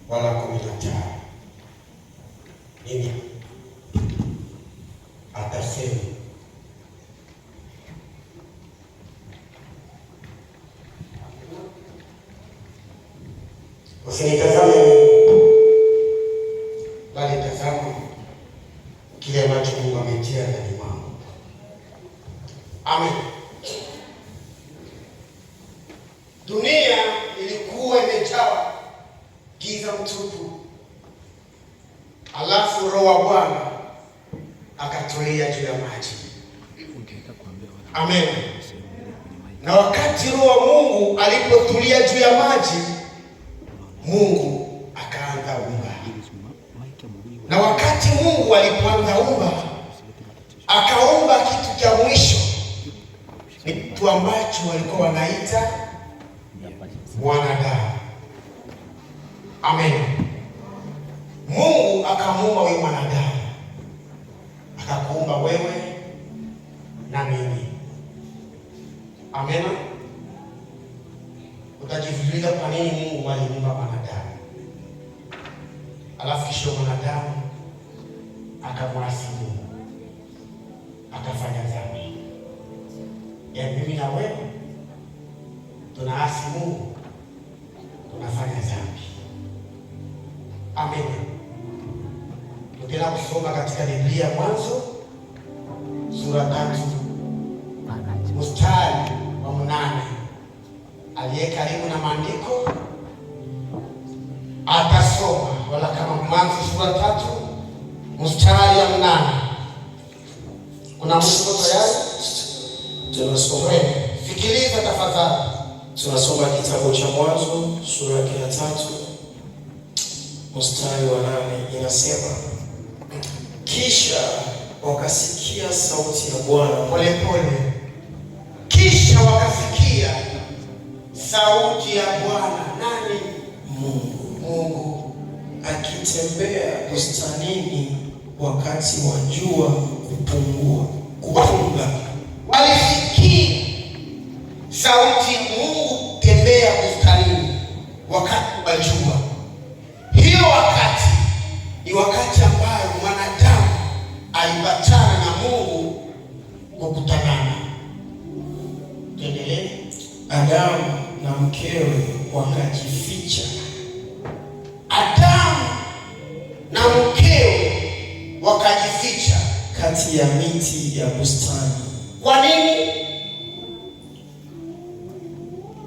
wala 15. Nini atasema? Usinitazame bali tazama kile ambacho Mungu ametia ndani mwangu. Amen. Dunia ilikuwa imejawa giza mtupu, alafu Roho wa Bwana akatulia juu ya maji. Amen. Na wakati Roho wa Mungu alipotulia juu ya maji, Mungu akaanza umba. Na wakati Mungu alipoanza umba, akaumba kitu cha mwisho, ni kitu ambacho walikuwa wanaita mwanadamu. Amen. Mungu akamuumba wewe mwanadamu, akakuumba wewe na mimi. Amen. Utajiuliza kwa nini Mungu alimuumba mwanadamu, alafu kisha mwanadamu akamwasi Mungu, akafanya dhambi. Mimi na wewe tunaasi Mungu, tunafanya dhambi. Amen. Tutaenda kusoma katika Biblia Mwanzo sura 3 mstari wa 8. Aliye karibu na maandiko atasoma, wala kama Mwanzo sura 3 mstari wa 8. Kuna mtu tayari? Tunasoma. Sikiliza tafadhali. Tunasoma kitabu cha Mwanzo sura ya 3 mstari wa 8. Inasema, kisha wakasikia sauti ya Bwana. Pole pole. Kisha wakasikia sauti ya Bwana. Nani? Mungu akitembea bustanini wakati wa jua kupunga. Walisikia sauti Mungu tembea bustanini wakati wa jua. Hiyo wakati ni wakati ambayo mwanadamu alipatana na Mungu kukutanana. Tuendelee. Adamu na mkewe wakajificha. Adamu na mkewe wakajificha kati ya miti ya bustani. Kwa nini?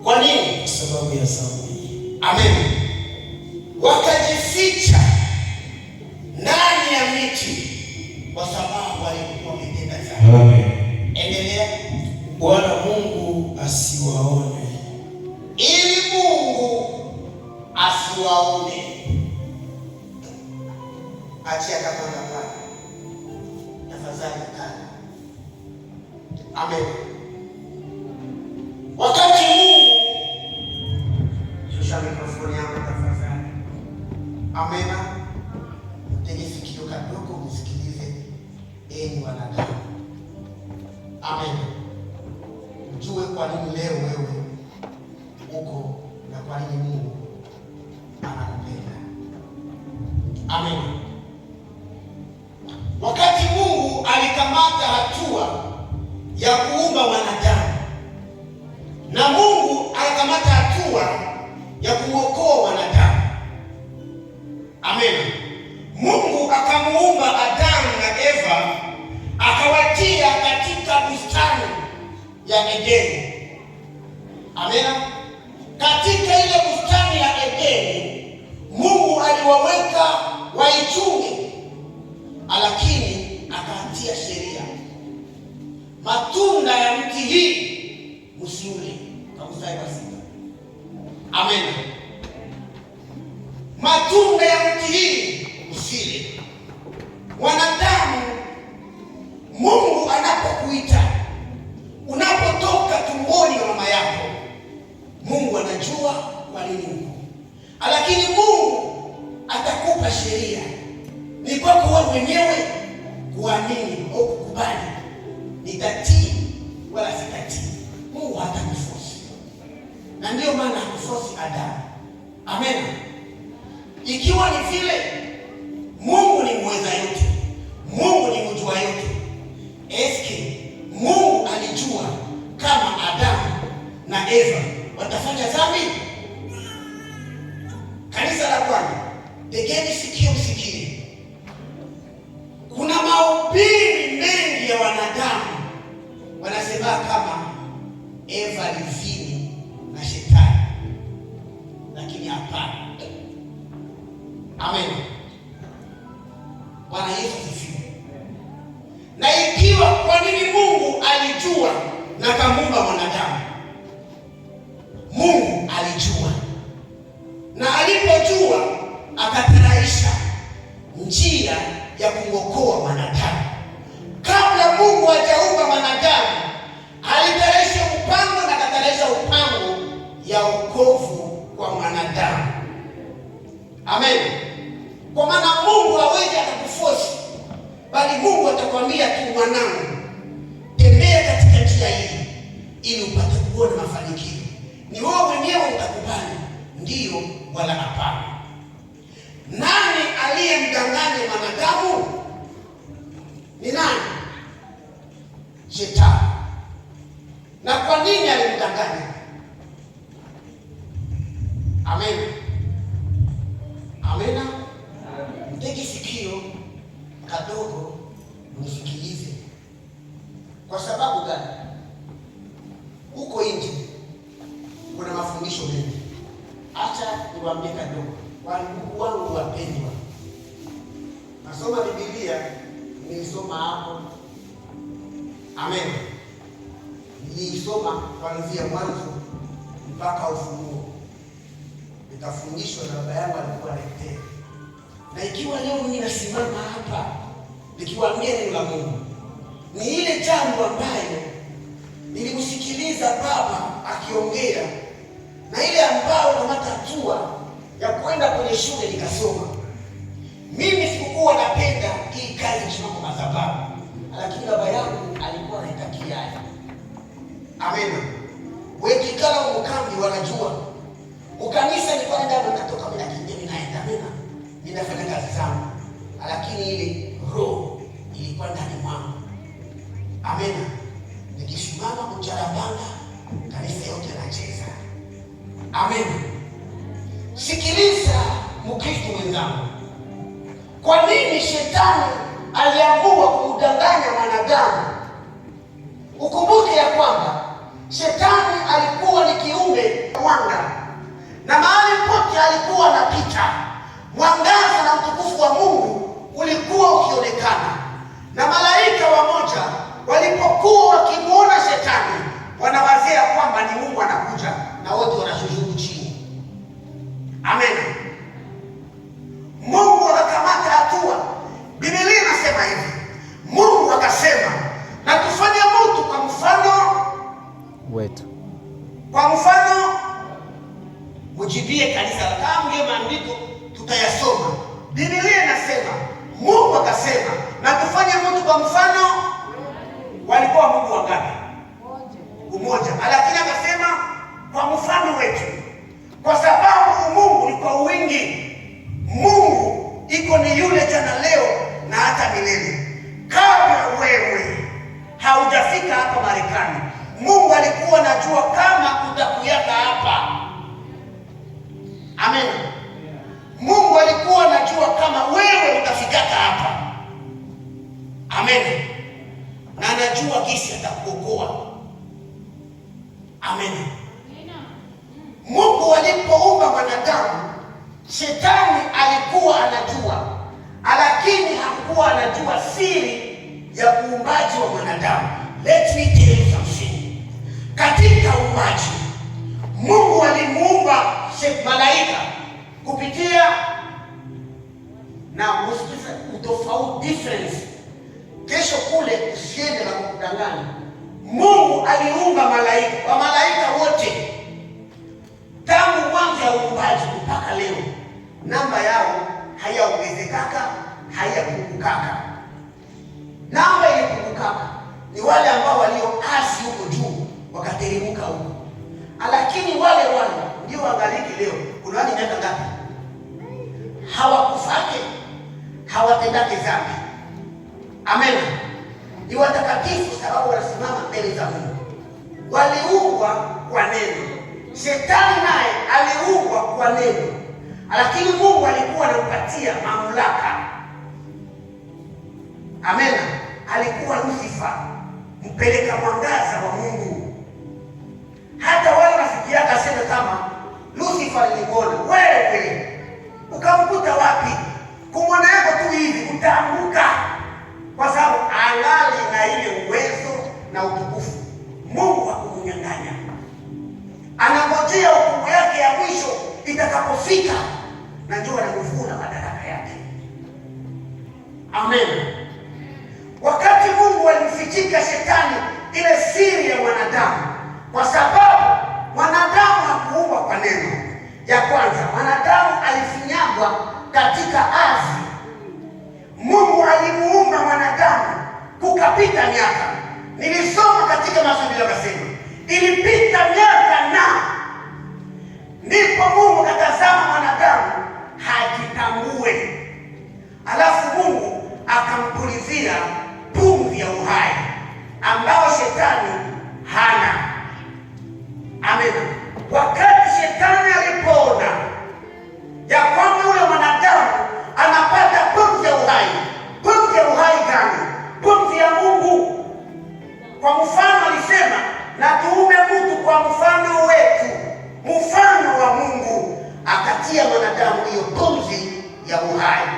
Kwa nini? Kwa sababu ya dhambi. Amen. Wakajificha ndani ya miti kwa sababu walikuwa wametenda dhambi. Amen. Endelea. Bwana Mungu asiwaone. Ili Mungu asiwaone. Achia kapanda pale. Tafadhali kana. Amen. Wakati Mungu, shusha mikrofoni yako tafadhali. Amen. Tege sikio kadogo msikilize enyi wanadamu. Amen. Ujue kwa nini leo wewe uko na kwa nini Mungu anakupenda. Amen. Wakati Mungu alikamata hatua ya kuumba wanadamu, na Mungu alikamata hatua ya kuokoa wanadamu. Amen. Mungu akamuumba Adamu na Eva, akawatia katika bustani ya Edeni. Amen. Katika ile bustani ya Edeni, Mungu aliwaweka waichunge, lakini akaanzia sheria. Matunda ya mti hii msiule. Kausai basi. Amen. Matunda ya mti hii usile. Wanadamu, Mungu anapokuita, unapotoka tumboni wa mama yako, Mungu anajua kwa nini Mungu. Lakini Mungu atakupa sheria. Ni kwako wewe mwenyewe kuamini au kukubali. Nitatii wala sitatii. Mungu hatakuforce. Na ndio maana hakuforce Adamu. Amen. Ikiwa ni vile Mungu ni mweza yote, Mungu ni mjua yote, eske Mungu alijua kama Adamu na Eva watafanya dhambi? Kanisa la Bwana, tegeni sikio msikie. Kuna mahubiri mengi ya wanadamu wanasema kama Eva alizini na shetani, lakini hapana. Amen. Bwana Yesu asifiwe. Na ikiwa kwa nini Mungu alijua na akamuumba mwanadamu? Mungu alijua, na alipojua akataraisha njia ya kumwokoa mwanadamu. Kabla Mungu hajaumba mwanadamu, alitaraisha mpango na akataraisha mpango ya wokovu kwa mwanadamu. Amen. Kwa maana Mungu hawezi akakuforce, bali Mungu atakwambia tu, mwanangu, tembea katika njia hii ili upate kuona mafanikio. Ni wewe mwenyewe utakubali ndio wala hapana. Nani aliyemdanganya mwanadamu? Ni nani? Shetani. Na kwa nini alimdanganya? Amen. Amena. Mtege sikio kadogo msikilize. Kwa sababu gani? Huko nje kuna mafundisho mengi. Acha niwaambie kadogo. Wandugu wangu wapendwa, nasoma Biblia, nilisoma hapo. Amen. Nilisoma kuanzia Mwanzo mpaka Ufunuo. Nitafundishwa na baba yangu alikuwa anaitetea. Na ikiwa leo mimi nasimama hapa nikiwaambia neno la Mungu, ni ile jambo ambayo nilimsikiliza baba akiongea, na ile ambayo kamata hatua ya kwenda kwenye shule nikasoma. Mimi sikuwa napenda hii kazi kusimama kwa madhabahu, lakini baba yangu alikuwa anaitakia. Amen. Wengi kala mkambi wanajua ukanisa ni kwa ndani, natoka mimi nakimbia ninaenda mimi ninafanya kazi zangu, lakini ile roho ilikuwa ndani mwangu. Amen. Nikisimama kucharabanga, kanisa yote yanacheza. Amen. Sikiliza Mkristo mwenzangu, kwa nini shetani aliamua kumdanganya mwanadamu? Ukumbuke ya kwamba shetani alikuwa ni kiumbe mwanga, na mahali pote alikuwa anapita, mwangaza na utukufu wa Mungu ulikuwa ukionekana. Na malaika wamoja walipokuwa wakimuona shetani, wanawazia kwamba ni Mungu anakuja, na wote wanashujudu chini. Amen. Mungu akakamata hatua. Biblia inasema hivi, Mungu akasema, na tufanye mtu kwa mfano wetu. Kwa mfano, mujibie kanisa la kama ndio maandiko tutayasoma. Biblia inasema, Mungu akasema, na tufanye mtu kwa mfano. Walikuwa Mungu wangapi? Mmoja. Lakini akasema kwa mfano wetu, kwa sababu Mungu ni kwa wingi. Mungu iko ni yule jana, leo na hata milele. Kabla wewe haujafika hapa Marekani, Mungu alikuwa anajua kama utakuyaka hapa. Amen. Mungu alikuwa anajua kama wewe utafikaka hapa. Amen. Na anajua kisi atakuokoa. Amen. Mungu alipoumba mwanadamu, shetani alikuwa anajua, lakini hakuwa anajua siri ya uumbaji wa mwanadamu. Let me tell you something. Katika uumbaji, Mungu alimuumba malaika kupitia na utofauti difference. Kesho kule usiende na kudanganya. Mungu aliumba malaika, wa malaika wote tangu mwanzo wa uumbaji mpaka leo, namba yao hayaongezekaka, hayapungukaka. Namba ilipungukaka ni wale ambao walioasi huko juu wakateremka huko, lakini wale ndio wangaliki leo. Kuna wale miaka ngapi? zake hawatendake dhambi. Amen. Ni watakatifu sababu wanasimama mbele za Mungu. Waliumbwa kwa neno. Shetani naye aliumbwa kwa neno, lakini Mungu alikuwa anampatia mamlaka. Amen. Alikuwa Lucifer, mpeleka mwangaza wa Mungu. Hata wale rafiki yake aseme kama Lucifer nilimwona, wewe ukamkuta wapi? Kumwona yako tu hivi utaanguka, kwa sababu angali na ile uwezo na utukufu. Mungu hakumnyang'anya, anangojea hukumu yake ya mwisho itakapofika, na ndio anamvuna madaraka yake. Amen. Wakati Mungu alimfichika shetani ile siri ya mwanadamu, kwa sababu mwanadamu hakuumbwa kwa neno. Ya kwanza, mwanadamu alifinyagwa katika ardhi. Mungu alimuumba mwanadamu, kukapita miaka. Nilisoma katika masomo yakasema ilipita miaka na ndipo Mungu katazama mwanadamu hajitambue, alafu Mungu akampulizia pumzi ya uhai ambao shetani hana. Amen. Wakati shetani alipoona ya kwamba yule mwanadamu anapata pumzi ya uhai. Pumzi ya uhai gani? Pumzi ya Mungu. Kwa mfano alisema, na tuume mtu kwa mfano wetu, mfano wa Mungu. Akatia mwanadamu hiyo pumzi ya uhai.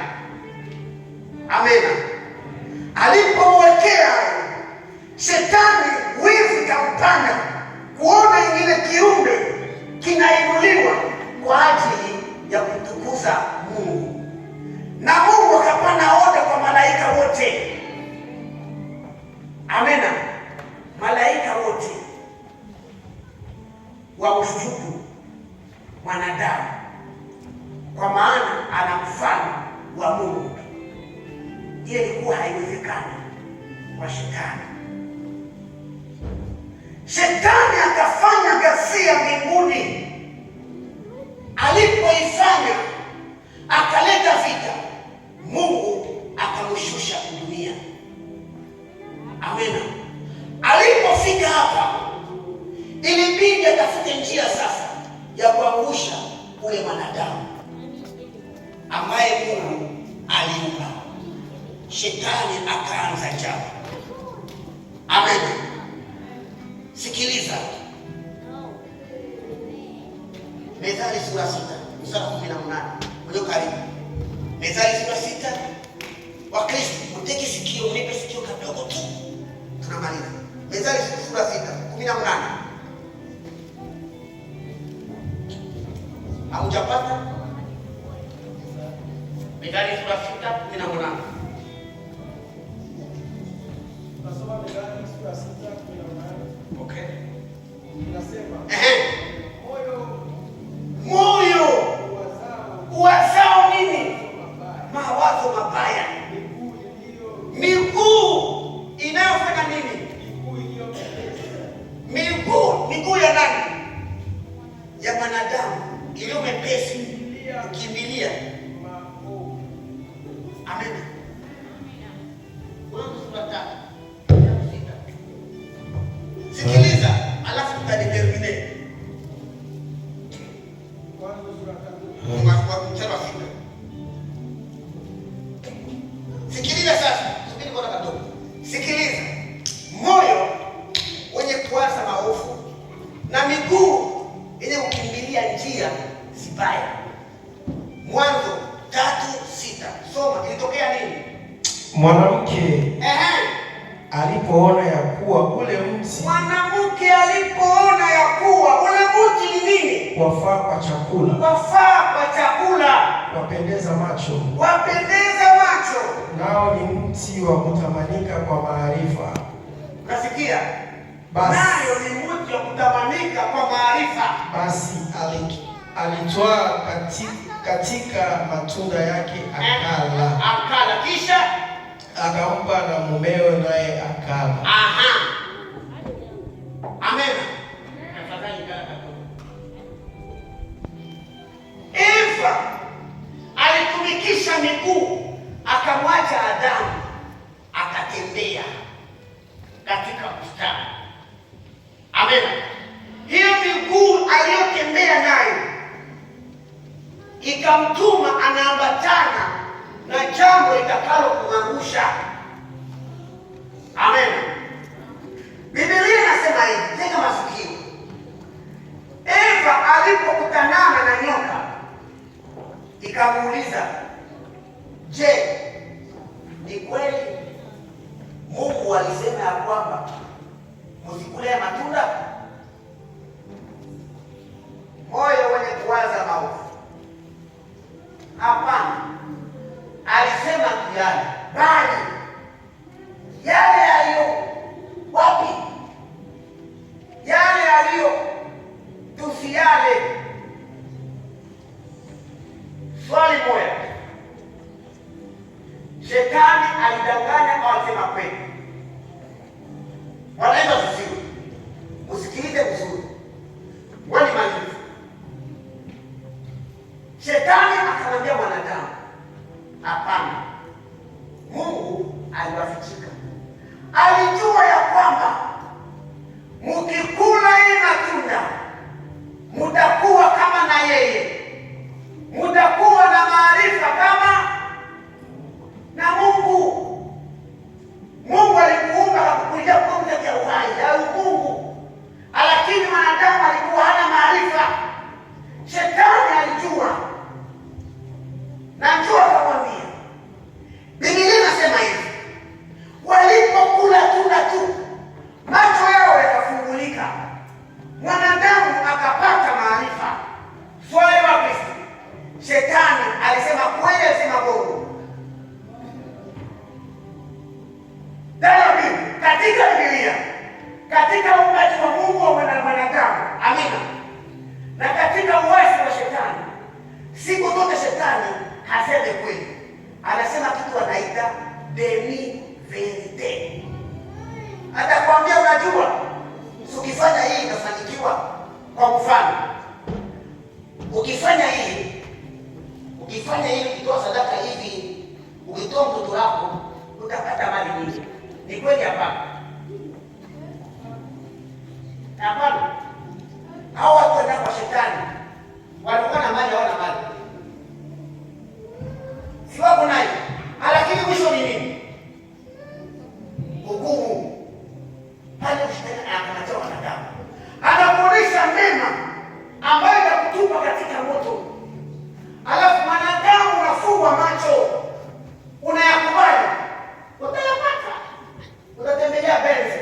Amen. Alipomwekea shetani, wivu kampanda kuona ingine kiumbe kinainuliwa kwa ajili ya kutukuza Mungu, na Mungu akapana oda kwa malaika wote. Amen. Malaika wote wa usujudu mwanadamu, kwa maana ana mfano wa Mungu. Hiyo ilikuwa haiwezekani kwa shetani. Shetani akafanya ghasia mbinguni. Alipoifanya akaleta vita, Mungu akamshusha dunia. Amen. Alipofika hapa, ilibidi atafute njia sasa ya kuangusha ule mwanadamu ambaye Mungu aliumba. Shetani akaanza njama. Amen. Sikiliza. Methali sura 6 mstari 18. Ndio karibu. Methali sura 6. Wakristo, mteke sikio, mnipe sikio kidogo tu. Tunamaliza. Methali sura 6:18. Haujapata? Methali sura 6:18. Nasoma Methali sura 6:18. Okay. Inasema, moyo uwazao nini? Mawazo mabaya. Miguu inayofanya nini? Miguu ya nani? Ya mwanadamu iliyo mepesi kukimbilia. Amen. Sikiliza, alafu tutadetermine. Sikiliza sasa, subiri kwa kidogo. Sikiliza. Moyo wenye kuwaza maovu na miguu yenye kukimbilia njia zibaya. Mwanzo 3:6. Soma, ilitokea nini? Mwanamke alipoona ya kuwa ule mti, mwanamke alipoona ya kuwa ule mti ni nini? Wafaa kwa chakula. Wafaa kwa chakula. Wapendeza macho. Wapendeza macho. Nao ni mti wa kutamanika kwa maarifa. Unasikia? Basi, nayo ni mti wa kutamanika kwa maarifa. Basi alitwaa katika matunda yake akala. Kisha akampa na mumewe naye akala. Aha. Amen. Eva alitumikisha akamrudisha miguu, akamwacha Adamu akatembea katika bustani. Amen. Hiyo miguu aliyotembea nayo ikamtuma anaambatana na jambo litakalo kumangusha. Amen. Biblia inasema hivi, tega masikio. Eva alipokutanana na nyoka ikamuuliza, je, ni kweli Mungu alisema ya kwamba msikule matunda? Moyo wenye kuwaza maovu. Hapana, alisema tuyale, bali yale yaliyo wapi? Yale yaliyo tusiyale. Swali moja, Shetani alidanganya au alisema kweli? Wanaweza kusikia. Usikilize vizuri. Wani malifu. Shetani akamwambia mwanadamu, hapana. Mungu aliwafichika. Alijua ya kwamba mkikula hii matunda mtakuwa kama na yeye. Mtakuwa na maarifa kama na Mungu. Mungu alikuumba hakukuja kuumba kwa uhai ya Mungu. Lakini mwanadamu alikuwa hana maarifa. Shetani alijua. Na njoo akamwambia. Biblia inasema hivi. Walipokula tunda tu, macho yao yakafungulika. Mwanadamu akapata maarifa. Swali wa Kristo. Shetani alisema kweli, alisema bongo? Katika Biblia, katika uumbaji wa Mungu wa mwanadamu, amina, na katika uasi wa Shetani, siku zote Shetani haseme kweli, anasema kitu anaita demi verite. Atakwambia, unajua ukifanya hii utafanikiwa. Kwa mfano, ukifanya hii, ukitoa sadaka hivi, ukitoa mtoto wako utapata mali nyingi. Ni kweli hapa? Hapana. Hao watu wenda kwa Shetani walikuwa na mali, hawana mali. Si wako nayo. Lakini mwisho ni nini? Hukumu. Pale Shetani anakamata wanadamu. Anakuonesha mema ambayo itakutupa katika moto. Alafu mwanadamu unafungwa macho. Unayakubali. Utayapata. Utatembelea benzi.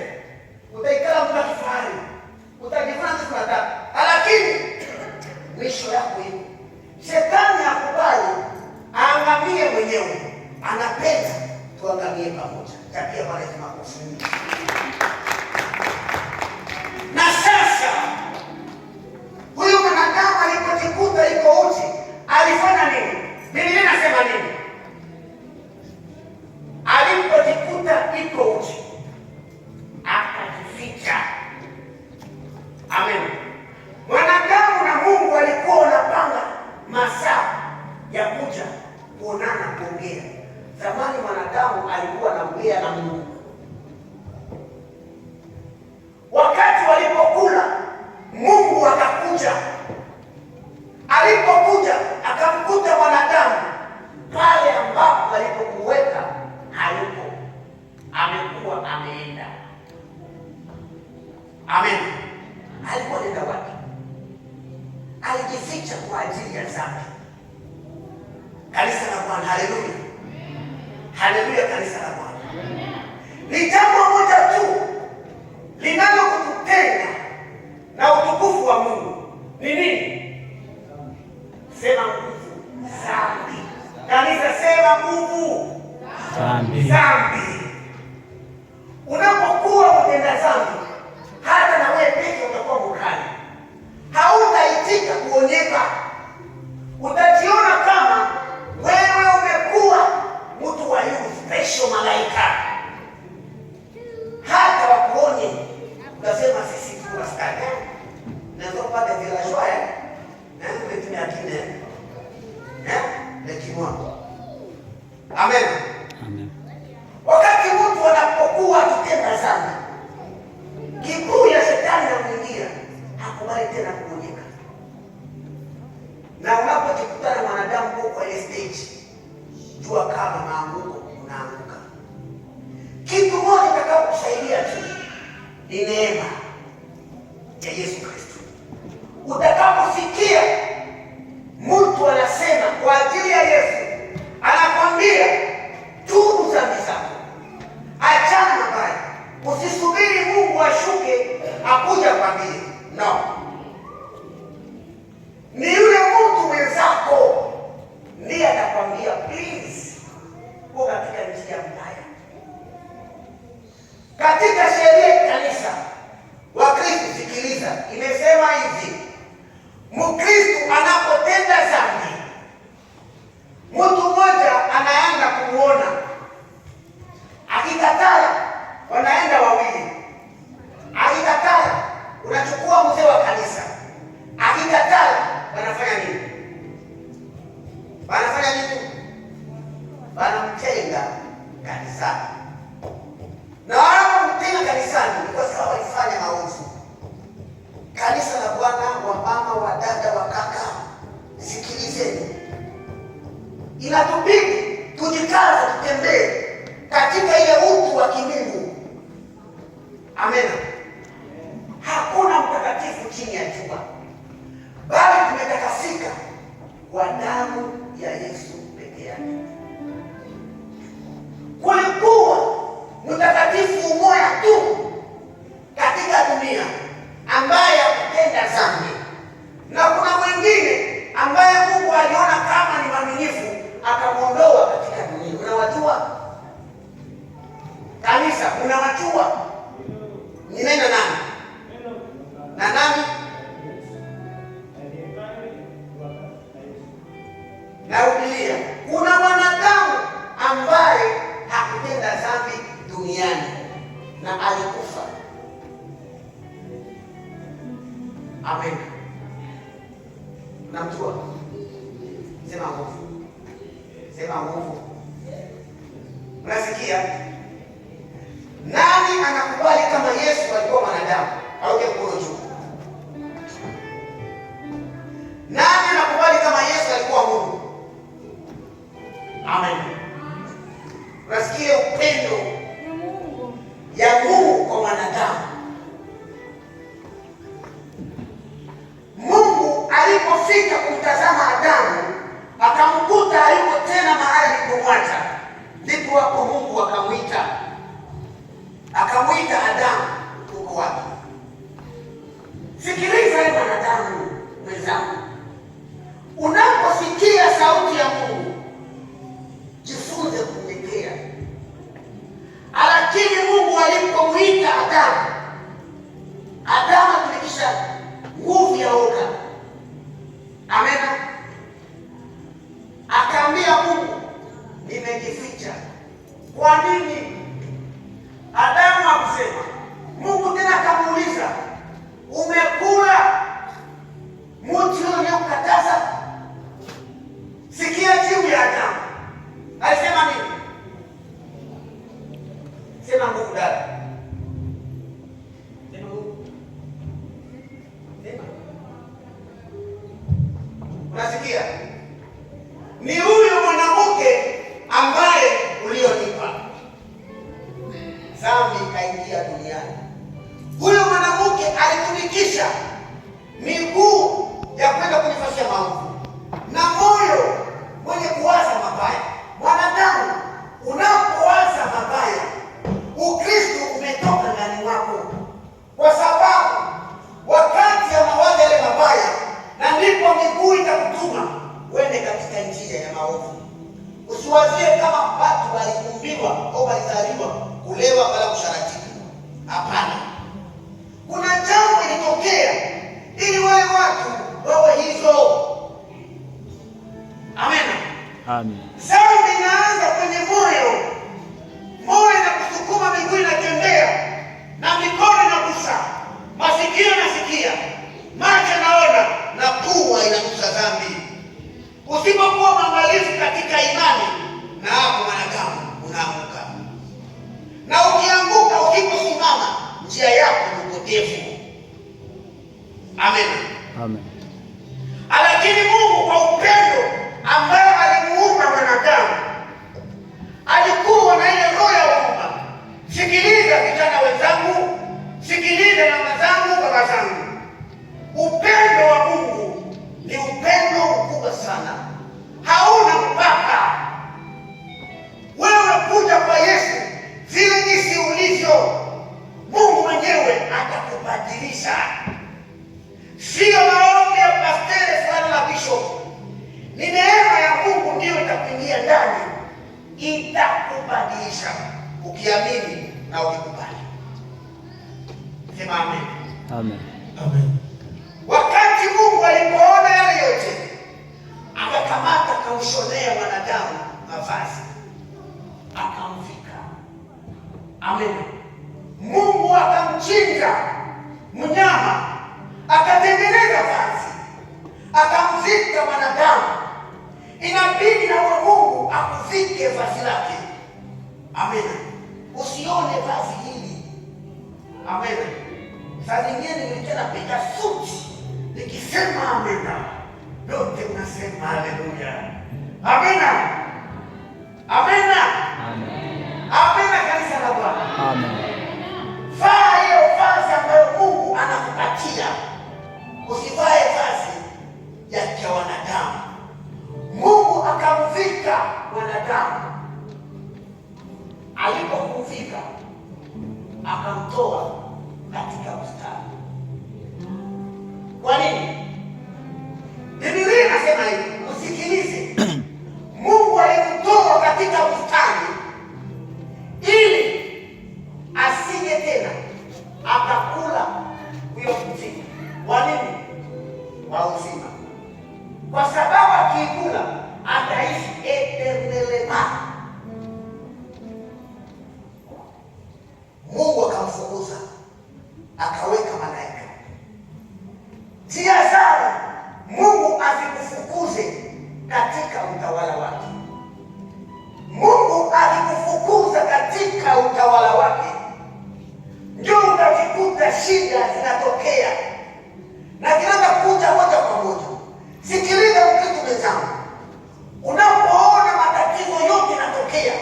Utaikala mtu kifahari. Utajifanya kitu nataka. Lakini mwisho yako hiyo. Shetani hakubali aangamie mwenyewe. Anapenda tuangamie pamoja. Tabia pale kama kufunga. Na sasa huyu mwanadamu alipojikuta iko uchi, alifanya nini? Biblia inasema nini? Alipojikuta iko uchi, akajificha. Amen. Mwanadamu na Mungu walikuwa wanapanga masaa ya kuja kuonana, kuongea. Zamani mwanadamu alikuwa anaongea na Mungu. Wakati walipokula, Mungu akakuja. Alipokuja akamkuta mwanadamu pale ambapo alipokuweka hayupo, amekuwa ameenda. Amen. Alikuwa anaenda wapi? Alijificha kwa ajili ya dhambi. Kanisa la Bwana, haleluya. Haleluya, kanisa la Bwana. Ni jambo moja tu linalokutenga na utukufu wa Mungu. Ni nini? Sema nguvu. Dhambi. Kanisa, sema nguvu. Dhambi. Unapokuwa utenda dhambi, hata na wewe pekee utakuwa mkali. Hautaitika kuonyeka. Utajiona kama wewe umekuwa mtu wa yu special malaika. Hata wakuone utasema sisi kuna stadi. Naweza kupata vila shwaya. Wetu ni akine. Lekimwa. Amen. Wakati mtu anapokuwa akitenda dhambi, kiburi ya shetani inamwingia, hakubali tena kuonyeka. Na unapojikutana na mwanadamu kwa ile stage, jua kama maanguko unaanguka. Kitu moja kitakachokusaidia tu ni neema ya Yesu Kristo. Utakaposikia mtu anasema kwa ajili ya Yesu, anakwambia tubu dhambi zako, achana na mabaya, usisubiri Mungu ashuke akuja kwambie. No, ni yule mtu mwenzako ndiye atakwambia please, uko katika njia mbaya. Katika sheria ya kanisa Wakristo, sikiliza, imesema hivi: Mkristo anapotenda dhambi, mtu mmoja anaenda kumuona, akikataa wanaenda wawili, akikataa unachukua mzee wa kanisa, akikataa wanafanya nini? Wanafanya nini? Wanamtenga kanisani. Na wanapomtenga kanisani ni kwa sababu walifanya maovu. Kanisa la Bwana, wa mama, wa dada, wa kaka, sikilizeni, inatubidi tujikaze, tutembee katika ile utu wa kimungu. Amen. Hakuna mtakatifu chini ya jua, bali tumetakasika kwa damu ya Yesu pekee yake. Kulikuwa mtakatifu mmoja tu katika dunia ambaye hakutenda dhambi, na kuna mwingine ambaye Mungu aliona kama ni mwaminifu akamwondoa katika dunia. Unawajua kanisa? Unawajua? Ni nani na nani? Na nani? Narudia, kuna mwanadamu ambaye hakutenda dhambi duniani na alikufa. Amen. Namjua? Sema nguvu. Sema nguvu. Unasikia? Nani anakubali kama Yesu alikuwa mwanadamu? Au mkono juu. Nani anakubali kama Yesu alikuwa Mungu? Amen. Unasikia upendo ya Mungu kwa mwanadamu. Mungu alipofika kumtazama Adamu, akamkuta hayuko tena mahali alipomwacha. Ndipo hapo Mungu akamwita Adamu, uko wapi? Sikiliza wewe mwanadamu mwenzangu, unaposikia sauti ya Mungu jifunze kunyenyekea. Lakini Mungu alipomwita Adamu atumikisha nguvu ya oga. Amen. Akaambia Mungu, nimejificha. Kwa nini? Adamu akusema. Mungu tena akamuuliza, umekula mti uliokataza? Sikia jibu ya Adamu. Alisema nini? Sema nguvu dada. Sema nguvu. Sema. Unasikia? Ni huyo mwanamke ambaye ulionipa. Dhambi kaingia duniani. Huyo mwanamke alitumikisha miguu ya kwenda kunifanyia maovu na moyo mwenye kuwaza mabaya. Mwanadamu unapowaza mabaya, Ukristo umetoka ndani mwako, kwa sababu wakati ya mawazo yale mabaya, na ndipo miguu itakutuma uende katika njia ya maovu. Usiwazie kama watu walikumbiwa au walizaliwa kulewa wala kusharatibu. Hapana, kuna jambo ilitokea ili wale watu wawe hivyo. Amen. Amen. Dhambi inaanza kwenye moyo. Moyo inakusukuma, miguu inatembea na mikono inagusa, masikio yanasikia, macho naona na pua inagusa dhambi. Usipokuwa mwangalifu katika imani, na hapo mwanadamu unaanguka. Na ukianguka, ukiposimama, njia yako ni upotevu. Amen. Amen. Lakini Mungu kwa upendo ambao alimuumba mwanadamu, alikuwa na ile roho ya huruma. Sikiliza vijana wenzangu, sikiliza mama zangu, baba zangu. Upendo wa Mungu ni upendo mkubwa sana, hauna mpaka. Wewe kuja kwa Yesu vile jinsi ulivyo, Mungu mwenyewe atakubadilisha. Sio maombi ya pastor fulani na bishop. Ni neema ya Mungu ndiyo itakuingia ndani, itakubadilisha ukiamini na ukikubali. Sema amen. Amen. Amen. Wakati Mungu alipoona yale yote, akakamata akamshonea mwanadamu mavazi, akamvika. Amen. Mungu akamchinja mnyama, akatengeneza vazi, akamvika mwanadamu. Inabidi na Mungu akuvike vazi lake. Amen. Usione vazi hili. Amen. Saa zingine nilitaka piga suti nikisema amena, yote unasema haleluya. Amena. Amena. Amena kanisa la Bwana. Amen. Vaa hiyo vazi ambayo Mungu anakupatia. Usivae vazi ya wanadamu. Mungu akamvika mwanadamu. Alipomvika akamtoa katika bustani. Kwa nini? Biblia inasema hivi, usikilize. Mungu alimtoa katika bustani ili asije tena akakula huyo mti. Kwa nini? Wa uzima. Kwa sababu akiikula ataishi eternelema. Mungu akamfukuza, akaweka malaika. Tia sana Mungu asikufukuze katika utawala wake. Mungu akikufukuza katika utawala wake, ndio utajikuta shida zinatokea na zinaanza kuja moja kwa moja. Sikiliza mkitu mwenzangu, unapoona matatizo yote yanatokea,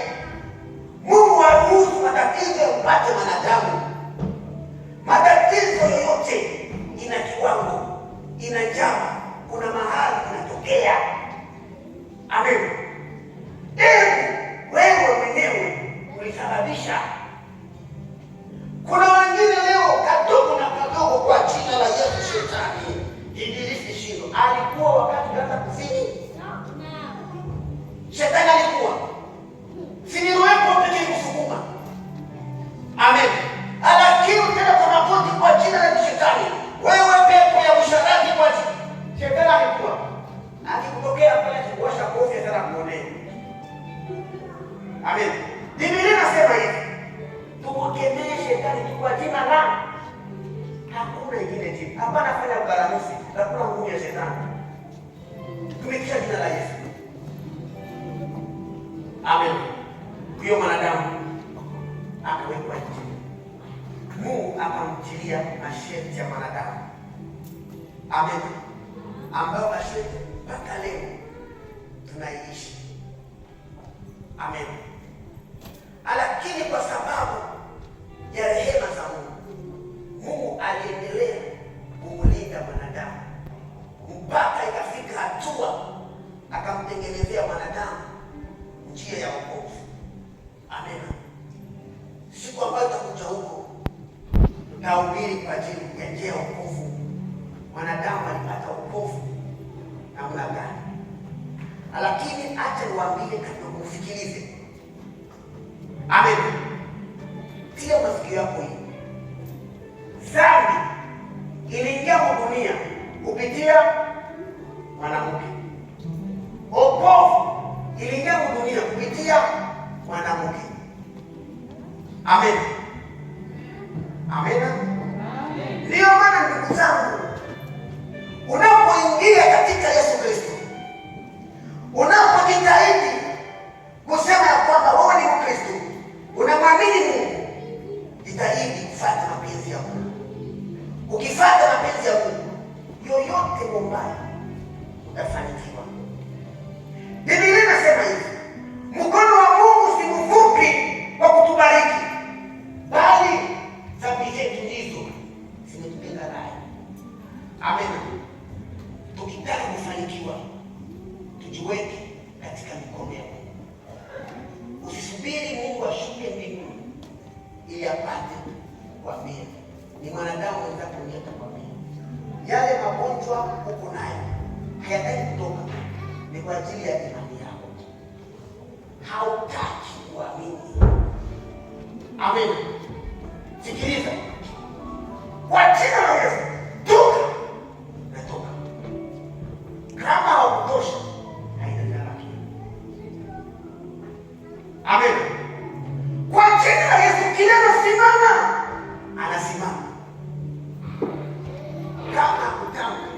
Mungu haruhusu matatizo yapate mwanadamu. Matatizo yote ina kiwango, ina njama, kuna mahali inatokea. Amen. Wewe mwenyewe ulisababisha. Kuna wengine leo kadogo na kadogo, kwa jina la Yesu, shetani ibilisi shindo alikuwa wakati hata kufini. Shetani alikuwa siniwepo pekee kusukuma. Amen. Lakini tena kwa magoti kwa jina la shetani, wewe pepo ya usharati kwa jina. Shetani alikuwa akikutokea pale kuwasha kofi sana kuonea. Amen. Biblia inasema hivi, tumkemee shetani kwa jina la, hakuna ingine jina. Hapana fanya ubaramusi, hakuna nguvu ya shetani. Tumekisha jina la Yesu. Amen. Huyo mwanadamu akawekwa nje. Mungu akamtilia masharti ya mwanadamu. Amen. Ambao masharti mpaka leo tunaishi. Amen. Lakini kwa sababu ya rehema za Mungu, Mungu aliendelea kumlinda mwanadamu mpaka ikafika hatua akamtengenezea mwanadamu njia ya wokovu. Amen. Siku ambayo tutakuja huko tahubiri kwa ajili ya njia ya wokovu. Mwanadamu alipata wokovu namna gani? Lakini acha niwaambie katika kufikirize. Amen. Tia masikio yako hii. Dhambi iliingia kwa dunia kupitia mwanamke. Wokovu iliingia kwa dunia kupitia mwanamke. Amen. Amen. Ndio maana ndugu zangu, unapoingia katika Yesu Kristo, unapojitahidi kusema katika mikono ya Mungu. Usisubiri Mungu ashuke mbinguni ili apate kukwambia. Ni mwanadamu mwenzako ndiye atakwambia. Yale magonjwa uko nayo hayataki kutoka, ni kwa ajili ya imani yako. Hautaki kuamini. Amen. Sikiliza. Kwa jina la Yesu, toka. Natoka. Kama haukutosha, haitatabaki. Amen. Kwa jina la Yesu, kila simama, anasimama. Kama kutamka,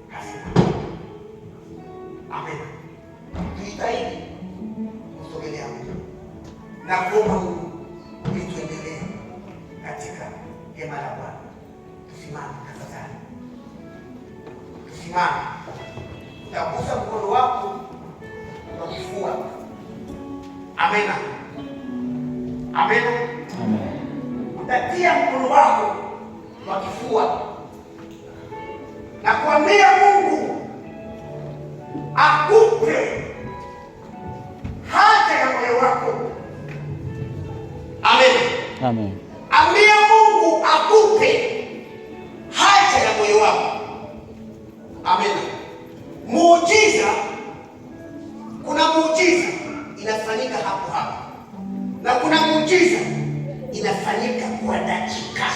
hasimama. Amen. Tujitahidi kusogelea Mungu na kuomba Mungu ili tuendelee katika hema la Bwana. Tusimame tafadhali. Tusimame. Utagusa mkono wako kwa kifua. Amena. Amena. Amen. Utatia mkono wako kwa kifua na kuambia Mungu akupe haja ya moyo wako. Amen. Amen. Ambia Mungu akupe haja ya moyo wako. Amen. Muujiza, kuna muujiza inafanyika hapo hapo, na kuna muujiza inafanyika kwa dakika.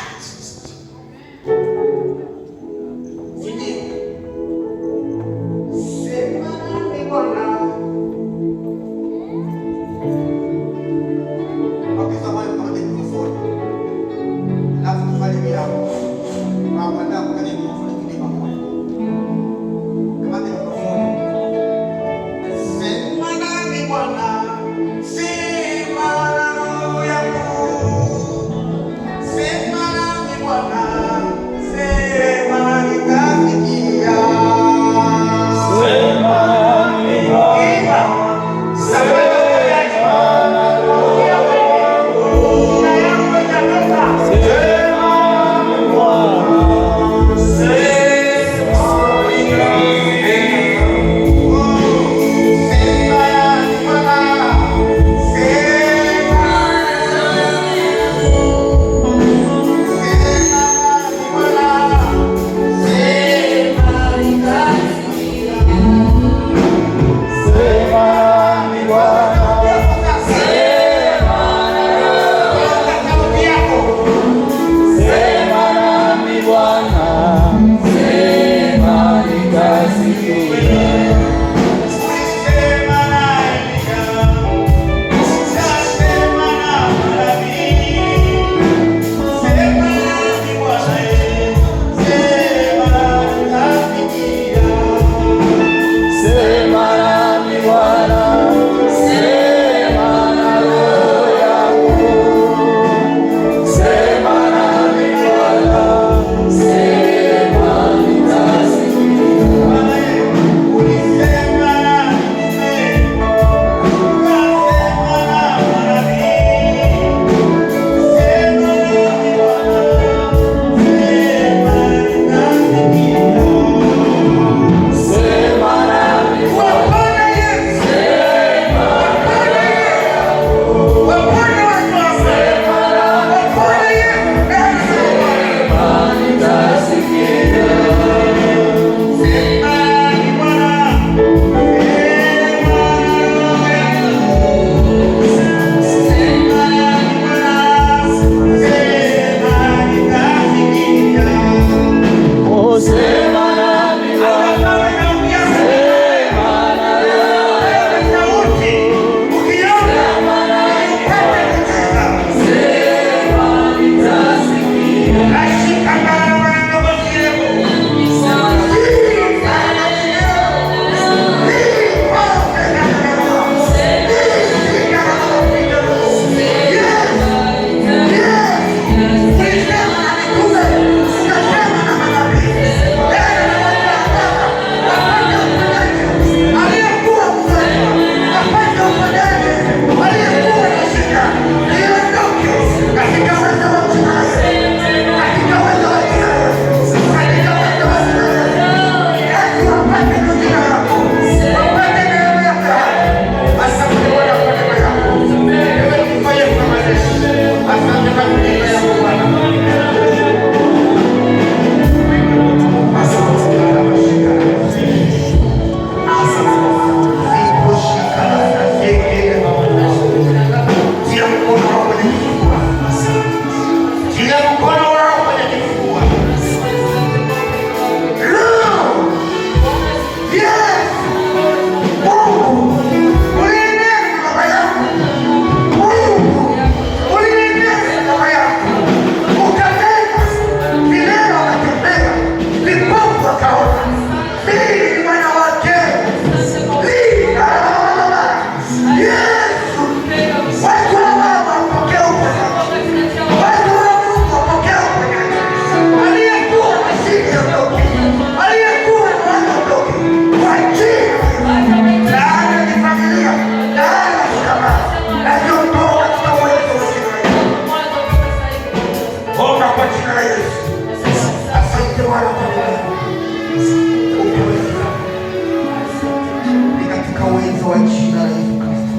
uwezo wa jina la Yesu Kristo.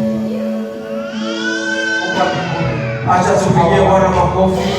Acha tupigie Bwana makofi.